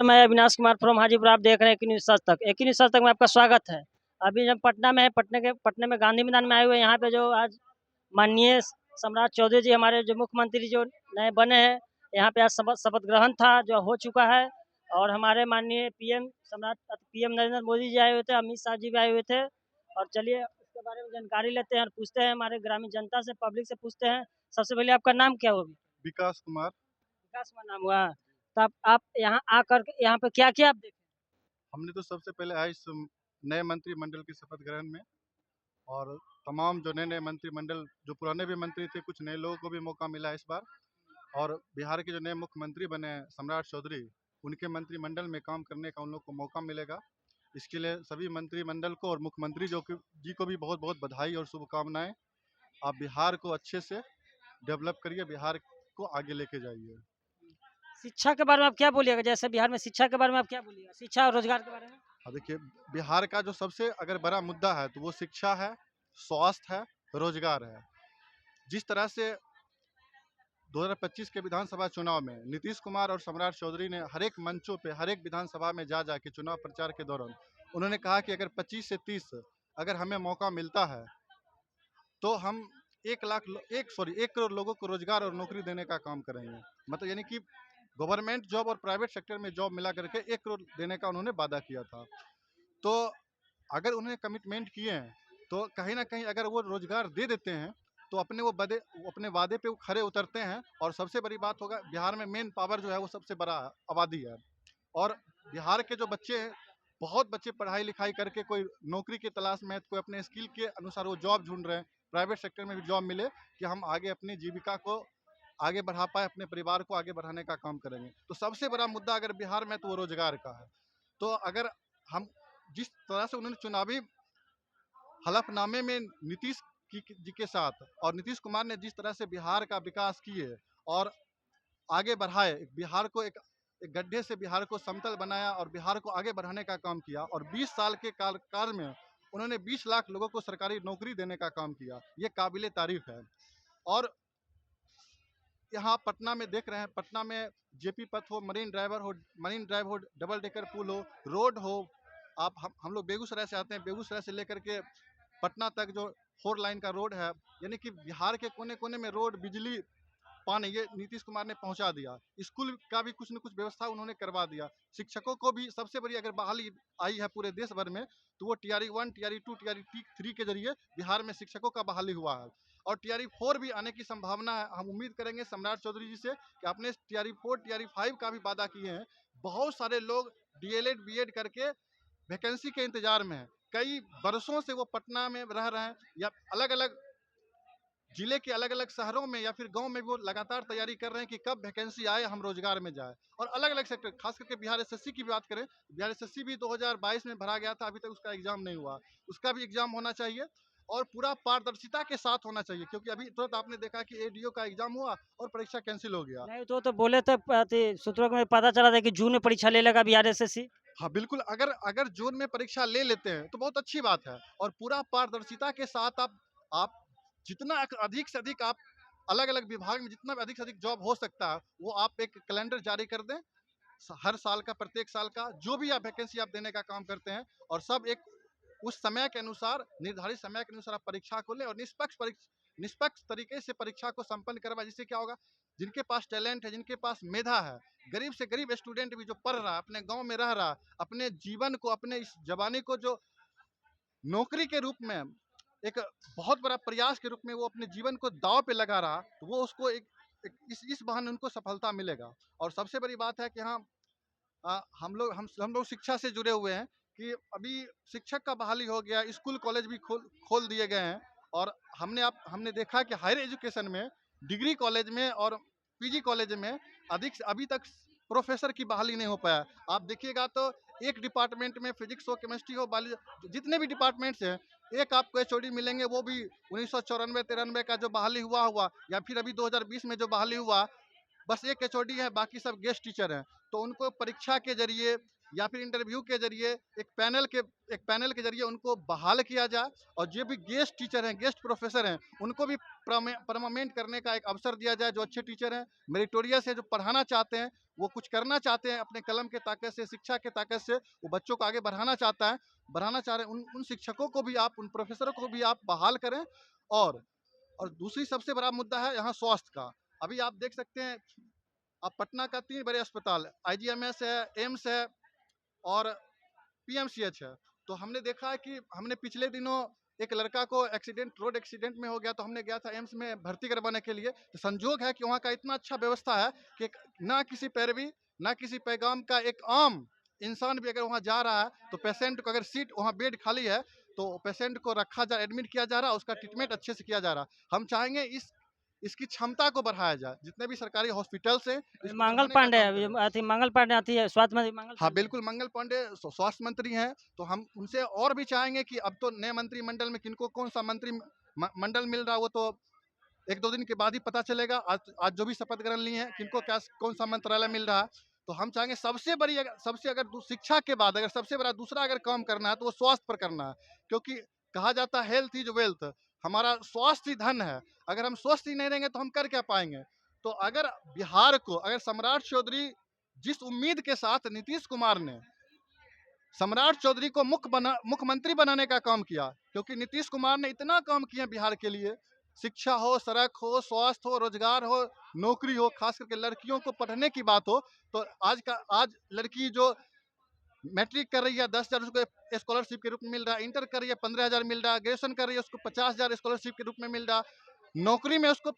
मैं अविनाश कुमार फ्रॉम हाजीपुर। आप देख रहे हैं न्यूज़ आज तक। एक न्यूज़ आज तक में आपका स्वागत है। अभी जब पटना में है, पटने में गांधी मैदान में आए हुए हैं। यहाँ पे जो आज माननीय सम्राट चौधरी जी, हमारे जो मुख्यमंत्री जो नए बने हैं, यहाँ पे आज शपथ ग्रहण था जो हो चुका है। और हमारे माननीय पीएम नरेंद्र मोदी जी आए हुए थे, अमित शाह जी भी आए हुए थे। और चलिए इसके बारे में जानकारी लेते हैं और पूछते हैं हमारे ग्रामीण जनता से, पब्लिक से पूछते हैं। सबसे पहले आपका नाम क्या होगा? विकास कुमार। विकास का नाम हुआ। तो आप यहाँ आकर यहाँ पे क्या क्या आप देखे? हमने तो सबसे पहले आए इस नए मंत्रिमंडल की शपथ ग्रहण में, और तमाम जो नए नए मंत्रिमंडल, जो पुराने भी मंत्री थे, कुछ नए लोगों को भी मौका मिला इस बार। और बिहार के जो नए मुख्यमंत्री बने हैं सम्राट चौधरी, उनके मंत्रिमंडल में काम करने का उन लोग को मौका मिलेगा। इसके लिए सभी मंत्रिमंडल को और मुख्यमंत्री जी को भी बहुत बहुत बधाई और शुभकामनाएं। आप बिहार को अच्छे से डेवलप करिए, बिहार को आगे लेके जाइए। शिक्षा के बारे में आप क्या बोलिएगा? जैसे बिहार में शिक्षा के बारे में आप क्या बोलिएगा, शिक्षा और रोजगार के बारे में? हाँ, देखिए, बिहार का जो सबसे अगर बड़ा मुद्दा है तो वो शिक्षा है, स्वास्थ्य है, रोजगार है। जिस तरह से 2025 के विधानसभा चुनाव में नीतीश कुमार और सम्राट चौधरी ने हर एक मंचों पे, हर एक विधानसभा में जा के चुनाव प्रचार के दौरान उन्होंने कहा कि अगर 25 से 30 अगर हमें मौका मिलता है तो हम 1 करोड़ लोगों को रोजगार और नौकरी देने का काम करेंगे। मतलब यानी कि गवर्नमेंट जॉब और प्राइवेट सेक्टर में जॉब मिला करके 1 करोड़ देने का उन्होंने वादा किया था। तो अगर उन्हें कमिटमेंट किए हैं तो कहीं ना कहीं अगर वो रोजगार दे देते हैं तो अपने वादे पे वो खरे उतरते हैं। और सबसे बड़ी बात होगा, बिहार में मेन पावर जो है वो सबसे बड़ा आबादी है। और बिहार के जो बच्चे हैं, बहुत बच्चे पढ़ाई लिखाई करके कोई नौकरी की तलाश में है, तो कोई अपने स्किल के अनुसार वो जॉब ढूंढ रहे हैं। प्राइवेट सेक्टर में भी जॉब मिले कि हम आगे अपनी जीविका को आगे बढ़ा पाए, अपने परिवार को आगे बढ़ाने का काम करेंगे। तो सबसे बड़ा मुद्दा अगर बिहार में तो वो रोजगार का है। तो अगर हम जिस तरह से उन्होंने चुनावी हलफनामे में जी के साथ और नीतीश कुमार ने जिस तरह से बिहार का विकास किए और आगे बढ़ाए, बिहार को एक गड्ढे से बिहार को समतल बनाया और बिहार को आगे बढ़ाने का काम किया। और 20 साल के काल में उन्होंने 20 लाख लोगों को सरकारी नौकरी देने का काम किया। ये काबिले तारीफ है। और यहाँ पटना में देख रहे हैं, पटना में जेपी पथ हो, मरीन ड्राइव हो, डबल डेकर पुल हो, रोड हो। आप हम लोग बेगूसराय से आते हैं, बेगूसराय से लेकर के पटना तक जो 4 लाइन का रोड है, यानी कि बिहार के कोने कोने में रोड, बिजली, पानी, ये नीतीश कुमार ने पहुंचा दिया। स्कूल का भी कुछ न कुछ व्यवस्था उन्होंने करवा दिया। शिक्षकों को भी सबसे बड़ी अगर बहाली आई है पूरे देश भर में, तो वो टीआरई 1, टीआरई 2, टीआरई 3 के जरिए बिहार में शिक्षकों का बहाली हुआ है। और टीआरई 4 भी आने की संभावना है। हम उम्मीद करेंगे सम्राट चौधरी जी से कि आपने टीआरई 4, टीआरई 5 का भी वादा किए हैं। बहुत सारे लोग डीएलएड, बीएड करके वैकेंसी के इंतजार में हैं। कई बरसों से वो पटना में रह रहे हैं, या अलग अलग जिले के अलग अलग शहरों में या फिर गांव में वो लगातार तैयारी कर रहे हैं कि कब वैकेंसी आए, हम रोजगार में जाए। और अलग अलग सेक्टर, खास करके बिहार एसएससी की बात करें, बिहार एसएससी भी 2022 में भरा गया था, अभी तक उसका एग्जाम नहीं हुआ। उसका भी एग्जाम होना चाहिए और पूरा पारदर्शिता के साथ होना चाहिए, क्योंकि अभी तुरंत आपने देखा कि एडीओ का एग्जाम हुआ और परीक्षा कैंसिल हो गया। नहीं तो बोले थे सूत्रों में पता चला था कि जून में परीक्षा ले लेगा बिहार एसएससी। हाँ बिल्कुल, अगर अगर जून में परीक्षा ले लेते हैं तो बहुत अच्छी बात है। और पूरा पारदर्शिता के साथ आप जितना अधिक से अधिक आप अलग अलग विभाग में जितना भी अधिक से अधिक जॉब हो सकता है, वो आप एक कैलेंडर जारी कर दें। हर साल का, प्रत्येक साल का जो भी आप वैकेंसी आप देने का काम करते हैं, और सब एक उस समय के अनुसार, निर्धारित समय के अनुसार आप परीक्षा को लें और निष्पक्ष तरीके से परीक्षा को संपन्न करवाएं। जिससे क्या होगा, जिनके पास टैलेंट है, जिनके पास मेधा है, गरीब से गरीब स्टूडेंट भी जो पढ़ रहा है, अपने गांव में रह रहा है, अपने जीवन को, अपने इस जवानी को जो नौकरी के रूप में, एक बहुत बड़ा प्रयास के रूप में वो अपने जीवन को दांव पे लगा रहा, तो वो उसको इस बहाने उनको सफलता मिलेगा। और सबसे बड़ी बात है कि हाँ, हम लोग शिक्षा से जुड़े हुए हैं कि अभी शिक्षक का बहाली हो गया, स्कूल कॉलेज भी खोल दिए गए हैं। और हमने देखा कि हायर एजुकेशन में, डिग्री कॉलेज में और पीजी कॉलेज में अभी तक प्रोफेसर की बहाली नहीं हो पाया। आप देखिएगा तो एक डिपार्टमेंट में, फिजिक्स हो, केमिस्ट्री हो, बायोलॉजी, जितने भी डिपार्टमेंट्स हैं, एक आपको एचओडी मिलेंगे, वो भी 1994-93 का जो बहाली हुआ, या फिर अभी 2020 में जो बहाली हुआ, बस एक एचओडी है, बाकी सब गेस्ट टीचर हैं। तो उनको परीक्षा के जरिए या फिर इंटरव्यू के जरिए एक पैनल के जरिए उनको बहाल किया जाए, और जो भी गेस्ट टीचर हैं, गेस्ट प्रोफेसर हैं, उनको भी परमानेंट करने का एक अवसर दिया जाए। जो अच्छे टीचर हैं, मेरिटोरियस है, जो पढ़ाना चाहते हैं, वो कुछ करना चाहते हैं अपने कलम के ताकत से, शिक्षा के ताकत से, वो बच्चों को आगे बढ़ाना चाह रहे हैं, उन शिक्षकों को भी आप, उन प्रोफेसरों को भी आप बहाल करें। और दूसरी सबसे बड़ा मुद्दा है यहाँ स्वास्थ्य का। अभी आप देख सकते हैं, अब पटना का 3 बड़े अस्पताल, आईजीएमएस है, एम्स है और पीएमसीएच है। तो हमने देखा है कि हमने पिछले दिनों एक लड़का को रोड एक्सीडेंट में हो गया, तो हमने गया था एम्स में भर्ती करवाने के लिए। तो संजोग है कि वहाँ का इतना अच्छा व्यवस्था है कि ना किसी पैरवी, ना किसी पैगाम का एक आम इंसान भी अगर वहाँ जा रहा है, तो पेशेंट को अगर सीट, वहाँ बेड खाली है, तो पेशेंट को रखा जा, एडमिट किया जा रहा है, उसका ट्रीटमेंट अच्छे से किया जा रहा है। हम चाहेंगे इसकी क्षमता को बढ़ाया जाए। जितने भी सरकारी हॉस्पिटल्स हैं, इसको मंगल बढ़ाने का पांडे काम करें। अथी मंगल पांडे आती है, स्वास्थ्य मंत्री मंगल हाँ, पांडे। बिल्कुल, मंगल पांडे स्वास्थ्य मंत्री हैं, तो हम उनसे और भी चाहेंगे कि अब तो नए मंत्रिमंडल में किनको कौन-सा मंडल मिल रहा है, वो तो 1-2 दिन के बाद ही पता चलेगा। आज जो भी शपथ ग्रहण लिए हैं, किनको कौन-सा मंत्रालय मिल रहा है। तो हम चाहेंगे सबसे अगर शिक्षा के बाद अगर सबसे बड़ा दूसरा अगर काम करना है, तो वो स्वास्थ्य पर करना है। क्योंकि कहा जाता है हेल्थ इज़ वेल्थ, हमारा स्वास्थ्य ही धन है। अगर हम स्वस्थ ही नहीं रहेंगे, तो हम कर क्या पाएँगे? तो अगर बिहार को, अगर सम्राट चौधरी जिस उम्मीद के साथ नीतीश कुमार ने सम्राट चौधरी को मुख्यमंत्री बनाने का काम किया, क्योंकि नीतीश कुमार ने इतना काम किया बिहार के लिए, शिक्षा हो, सड़क हो, स्वास्थ्य हो, रोजगार हो, नौकरी हो, खास करके लड़कियों को पढ़ने की बात हो, तो आज लड़की जो मैट्रिक कर रही है 10,000 उसको स्कॉलरशिप के रूप में मिल रहा है, इंटर कर रही है 15,000 मिल रहा है, ग्रेजुएशन कर रही है उसको 50,000 स्कॉलरशिप के रूप में मिल रहा है, नौकरी में उसको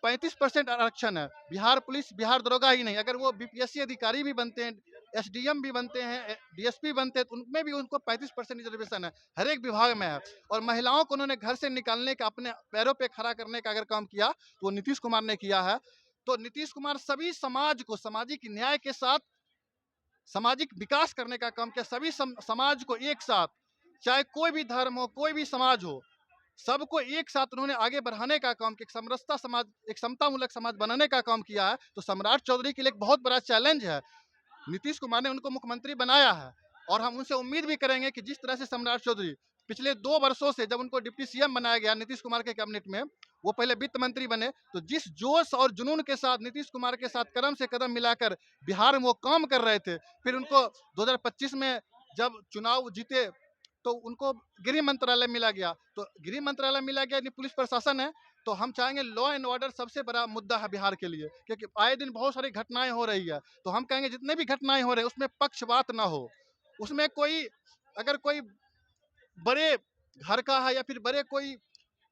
35% आरक्षण है। बिहार पुलिस, बिहार दरोगा ही नहीं, अगर वो बीपीएससी अधिकारी भी बनते हैं, एसडीएम भी बनते हैं, डीएसपी बनते हैं, तो उनमें भी उनको 35% रिजर्वेशन है, हर एक विभाग में है। और महिलाओं को उन्होंने घर से निकालने का, अपने पैरों पे खड़ा करने का अगर काम किया, तो वो नीतीश कुमार ने किया है। तो नीतीश कुमार सभी समाज को सामाजिक न्याय के साथ सामाजिक विकास करने का काम किया, सभी समाज को एक साथ, चाहे कोई भी धर्म हो, कोई भी समाज हो, सबको एक साथ उन्होंने आगे बढ़ाने का काम किया, एक समरसता समाज, एक समतामूलक समाज बनाने का काम किया है। तो सम्राट चौधरी के लिए एक बहुत बड़ा चैलेंज है। नीतीश कुमार ने उनको मुख्यमंत्री बनाया है, और हम उनसे उम्मीद भी करेंगे कि जिस तरह से सम्राट चौधरी पिछले 2 वर्षों से, जब उनको डिप्टी सीएम बनाया गया नीतीश कुमार के कैबिनेट में, वो पहले वित्त मंत्री बने, तो जिस जोश और जुनून के साथ नीतीश कुमार के साथ कदम से कदम मिलाकर बिहार में वो काम कर रहे थे, फिर उनको 2025 में जब चुनाव जीते, तो उनको गृह मंत्रालय मिला गया, तो गृह मंत्रालय मिला गया, यानी पुलिस प्रशासन है। तो हम चाहेंगे, लॉ एंड ऑर्डर सबसे बड़ा मुद्दा है बिहार के लिए, क्योंकि आए दिन बहुत सारी घटनाएं हो रही है। तो हम कहेंगे जितने भी घटनाएं हो रही है, उसमें पक्षपात ना हो, उसमें अगर कोई बड़े घर का है या फिर बड़े कोई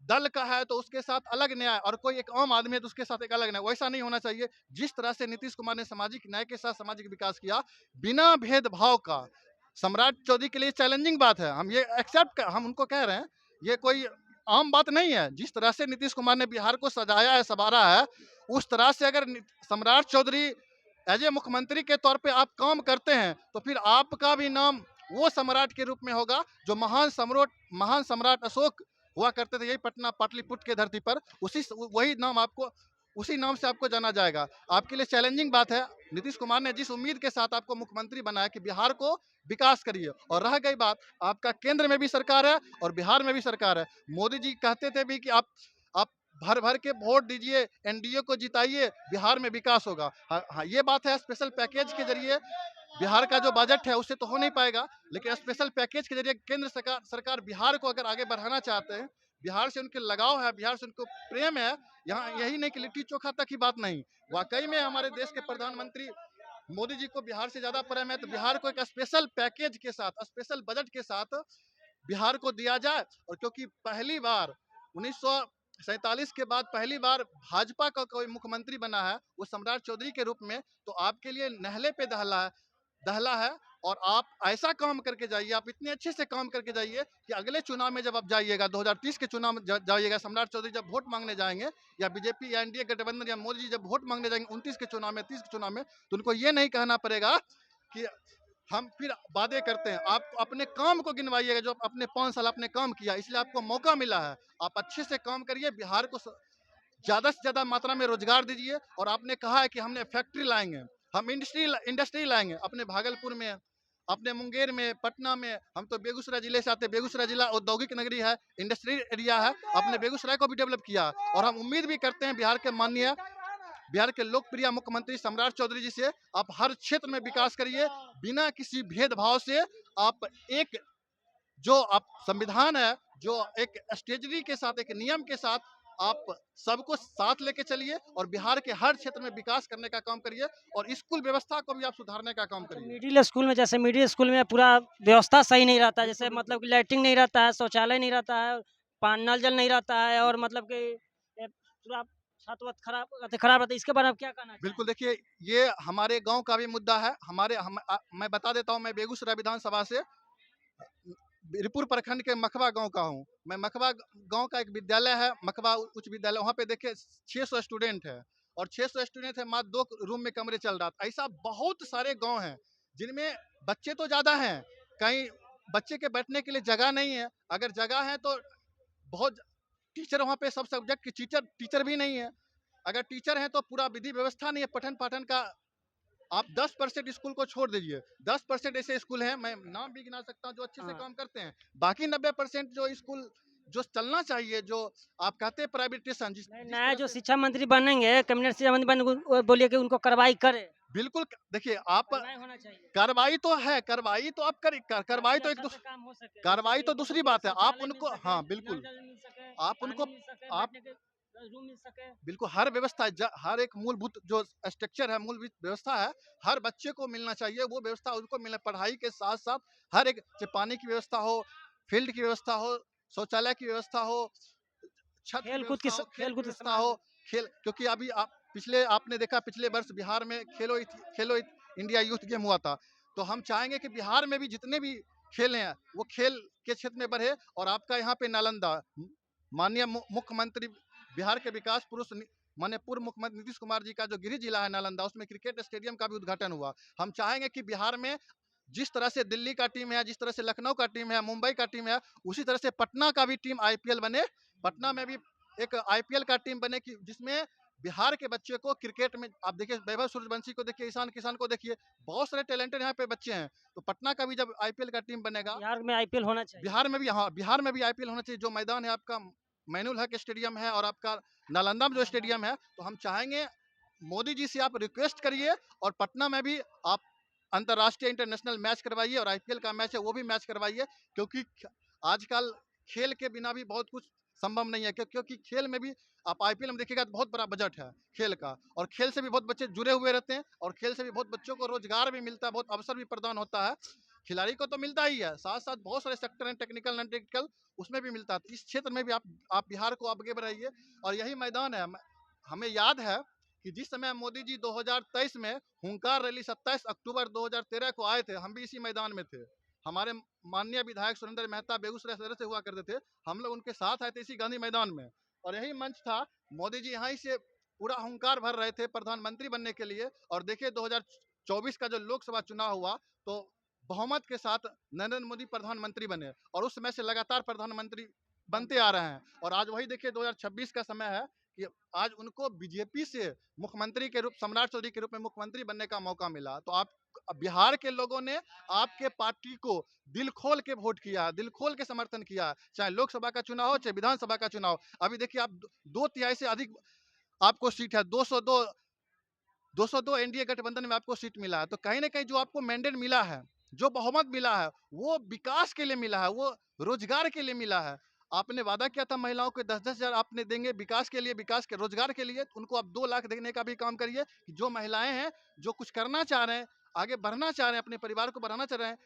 दल का है, तो उसके साथ अलग न्याय, और कोई एक आम आदमी है तो उसके साथ एक अलग न्याय, वैसा नहीं होना चाहिए। जिस तरह से नीतीश कुमार ने सामाजिक न्याय के साथ सामाजिक विकास किया, बिना भेदभाव का, सम्राट चौधरी के लिए चैलेंजिंग बात है। हम ये हम उनको कह रहे हैं, ये कोई आम बात नहीं है। जिस तरह से नीतीश कुमार ने बिहार को सजाया है, संवारा है, उस तरह से अगर सम्राट चौधरी एज ए मुख्यमंत्री के तौर पे आप काम करते हैं, तो फिर आपका भी नाम वो सम्राट के रूप में होगा जो महान सम्राट अशोक हुआ करते थे, यही पटना पाटलिपुत्र के धरती पर। उसी नाम से आपको जाना जाएगा। आपके लिए चैलेंजिंग बात है। नीतीश कुमार ने जिस उम्मीद के साथ आपको मुख्यमंत्री बनाया कि बिहार को विकास करिए, और रह गई बात, आपका केंद्र में भी सरकार है और बिहार में भी सरकार है। मोदी जी कहते थे भी कि आप भर भर के वोट दीजिए, एनडीए को जिताइए, बिहार में विकास होगा। हाँ, ये बात है। स्पेशल पैकेज के जरिए बिहार का जो बजट है उससे तो हो नहीं पाएगा, लेकिन स्पेशल पैकेज के जरिए केंद्र सरकार बिहार को अगर आगे बढ़ाना चाहते हैं, बिहार से उनके लगाव है, बिहार से उनको प्रेम है। यहाँ यही नहीं कि लिट्टी चोखा तक की बात नहीं, वाकई में हमारे देश के प्रधानमंत्री मोदी जी को बिहार से ज्यादा प्रेम है। तो बिहार को एक स्पेशल पैकेज के साथ, स्पेशल बजट के साथ बिहार को दिया जाए। और क्योंकि पहली बार 1947 के बाद पहली बार भाजपा का कोई मुख्यमंत्री बना है, वो सम्राट चौधरी के रूप में, तो आपके लिए नहले पे दहला है। और आप ऐसा काम करके जाइए, आप इतने अच्छे से काम करके जाइए कि अगले चुनाव में जब आप जाइएगा, 2030 के चुनाव में जाइएगा, सम्राट चौधरी जब वोट मांगने जाएंगे, या बीजेपी या एनडीए गठबंधन या मोदी जी जब वोट मांगने जाएंगे 29 के चुनाव में, 30 के चुनाव में, तो उनको ये नहीं कहना पड़ेगा कि हम फिर वादे करते हैं। आप अपने काम को गिनवाइएगा, जो अपने 5 साल आपने काम किया, इसलिए आपको मौका मिला है। आप अच्छे से काम करिए, बिहार को ज्यादा से ज्यादा मात्रा में रोजगार दीजिए। और आपने कहा है कि हमने फैक्ट्री लाएंगे, हम इंडस्ट्री लाएंगे अपने भागलपुर में, अपने मुंगेर में, पटना में, हम तो बेगूसराय जिले से आते हैं। बेगूसराय जिला औद्योगिक नगरी है, इंडस्ट्रियल एरिया है। अपने बेगूसराय को भी डेवलप किया और हम उम्मीद भी करते हैं बिहार के लोकप्रिय मुख्यमंत्री सम्राट चौधरी जी से, आप हर क्षेत्र में विकास करिए, बिना किसी भेदभाव से। आप एक जो आप संविधान है, जो एक स्ट्रेटजी के साथ, एक नियम के साथ आप सबको साथ लेके चलिए और बिहार के हर क्षेत्र में विकास करने का काम करिए और स्कूल व्यवस्था को भी आप सुधारने का काम अच्छा, करिए। मिडिल स्कूल में, जैसे मिडिल स्कूल में पूरा व्यवस्था सही नहीं रहता है, जैसे बिल्कुल, मतलब बिल्कुल। कि लैट्रिन नहीं रहता है, शौचालय नहीं रहता है, नल जल नहीं रहता है, और मतलब कि पूरा छत वत खराब रहता है। इसके बारे में आप क्या कहना बिल्कुल, चाहेंगे? देखिए ये हमारे गाँव का भी मुद्दा है। मैं बता देता हूँ, मैं बेगूसराय विधानसभा से बीरपुर प्रखंड के मखबा गांव का हूं। मैं मखबा गांव का एक विद्यालय है, मखबा उच्च विद्यालय, वहां पे देखिए 600 स्टूडेंट है और 600 स्टूडेंट है, मात्र 2 रूम में कमरे चल रहा था। ऐसा बहुत सारे गांव हैं जिनमें बच्चे तो ज्यादा हैं, कहीं बच्चे के बैठने के लिए जगह नहीं है। अगर जगह है तो बहुत टीचर वहाँ पे सब सब्जेक्ट के टीचर भी नहीं है। अगर टीचर हैं तो पूरा विधि व्यवस्था नहीं है पठन पाठन का। आप 10% स्कूल को छोड़ दीजिए, 10% ऐसे स्कूल हैं, मैं नाम भी गिना सकता हूँ, जो अच्छे से हाँ। काम करते हैं। बाकी 90% जो स्कूल जो चलना चाहिए, जो आप कहते हैं प्राइवेटाइजेशन, जिस नहीं, जिस नया तरह जो से शिक्षा मंत्री बनेंगे, कैबिनेट शिक्षा मंत्री बनेंगे, वो बोलिए कि उनको कार्रवाई करे। बिल्कुल देखिए आप कार्रवाई होना चाहिए, कार्रवाई तो है, कार्रवाई तो आप कार्रवाई ताकि तो एक अच्छा से दूसरी काम हो सके। जैसे कार्रवाई कि तो मतलब दूसरी कि बात है। आप शौचालय मिल उनको, सके, हाँ नल बिल्कुल, जल मिल सके, आप पानी उनको मिल सके, आप बैठने के रूम मिल सके। बिल्कुल हर व्यवस्था हर एक मूलभूत जो स्ट्रक्चर है, मूलभूत व्यवस्था है, हर बच्चे को मिलना चाहिए। वो व्यवस्था उनको मिले, पढ़ाई के साथ साथ हर एक, चाहे पानी की व्यवस्था हो, फील्ड की व्यवस्था हो, शौचालय की व्यवस्था हो, छत की व्यवस्था हो, खेल की खेल-कूद के व्यवस्था समान। हो। खेल, क्योंकि अभी आपने देखा पिछले वर्ष बिहार में इंडिया यूथ गेम हुआ था। तो हम चाहेंगे कि बिहार में भी जितने भी खेल हैं, वो खेल के क्षेत्र में बढ़े। और आपका यहाँ पे नालंदा, माननीय मुख्यमंत्री बिहार के विकास पुरुष माननीय पूर्व मुख्यमंत्री नीतीश कुमार जी का जो गृह जिला है नालंदा, उसमें क्रिकेट स्टेडियम का भी उद्घाटन हुआ। हम चाहेंगे कि बिहार में जिस तरह से दिल्ली का टीम है, जिस तरह से लखनऊ का टीम है, मुंबई का टीम है, उसी तरह से पटना का भी टीम आईपीएल बने। पटना में भी एक आईपीएल का टीम बने कि जिसमें बिहार के बच्चे को क्रिकेट में, आप देखिए वैभव सूर्यवंशी को देखिए, ईशान किशन को देखिए, बहुत सारे टैलेंटेड यहाँ पे बच्चे हैं। तो पटना का भी जब आईपीएल का टीम बनेगा, बिहार में आईपीएल होना चाहिए। बिहार में भी आईपीएल होना चाहिए। जो मैदान है आपका मैनुल हक स्टेडियम है और आपका नालंदा में जो स्टेडियम है, तो हम चाहेंगे मोदी जी से आप रिक्वेस्ट करिए और पटना में भी आप अंतर्राष्ट्रीय इंटरनेशनल मैच करवाइए और आईपीएल का मैच है वो भी मैच करवाइए। क्योंकि आजकल खेल के बिना भी बहुत कुछ संभव नहीं है। क्योंकि खेल में भी आप आईपीएल में देखिएगा तो बहुत बड़ा बजट है खेल का, और खेल से भी बहुत बच्चे जुड़े हुए रहते हैं और खेल से भी बहुत बच्चों को रोजगार भी मिलता है, बहुत अवसर भी प्रदान होता है। खिलाड़ी को तो मिलता ही है, साथ साथ बहुत सारे सेक्टर हैं, टेक्निकल नॉन टेक्निकल, उसमें भी मिलता है। इस क्षेत्र में भी आप बिहार को आगे बढ़ाइए। और यही मैदान है, हमें याद है कि जिस समय मोदी जी 2023 में हुंकार रैली 27 अक्टूबर 2013 को आए थे, हम भी इसी मैदान में थे। हमारे माननीय विधायक सुरेंद्र मेहता बेगूसराय सदर से हुआ करते थे, हम लोग उनके साथ आए थे इसी गांधी मैदान में। और यही मंच था, मोदी जी यहाँ से पूरा हुंकार भर रहे थे प्रधानमंत्री बनने के लिए। और देखिए 2024 का जो लोकसभा चुनाव हुआ, तो बहुमत के साथ नरेंद्र मोदी प्रधानमंत्री बने और उस समय से लगातार प्रधानमंत्री बनते आ रहे हैं। और आज वही देखिए 2026 का समय है कि आज उनको बीजेपी से मुख्यमंत्री के रूप, सम्राट चौधरी के रूप में मुख्यमंत्री बनने का मौका मिला। तो आप बिहार के लोगों ने आपके पार्टी को दिल खोल के वोट किया, दिल खोल के समर्थन किया, चाहे लोकसभा का चुनाव हो, चाहे विधानसभा का चुनाव। अभी देखिए आप 2/3 से अधिक आपको सीट है, 202 एनडीए गठबंधन में आपको सीट मिला है। तो कहीं ना कहीं जो आपको मैंडेट मिला है, जो बहुमत मिला है, वो विकास के लिए मिला है, वो रोजगार के लिए मिला है। आपने वादा किया था महिलाओं को 10-10 हजार आपने देंगे विकास के लिए, विकास के रोजगार के लिए, तो उनको आप 2 लाख देने का भी काम करिए कि जो महिलाएं हैं, जो कुछ करना चाह रहे हैं, आगे बढ़ना चाह रहे हैं, अपने परिवार को बढ़ाना चाह रहे हैं,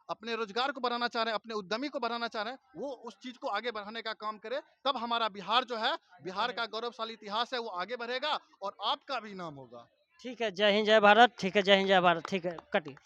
अपने रोजगार को बढ़ाना चाह रहे हैं, अपने उद्यमी को बढ़ाना चाह रहे हैं, वो उस चीज को आगे बढ़ाने का काम करे। तब हमारा बिहार जो है, बिहार का गौरवशाली इतिहास है, वो आगे बढ़ेगा और आपका भी नाम होगा। ठीक है, जय हिंद, जय भारत। ठीक है, जय हिंद, जय भारत। ठीक है, कटिए।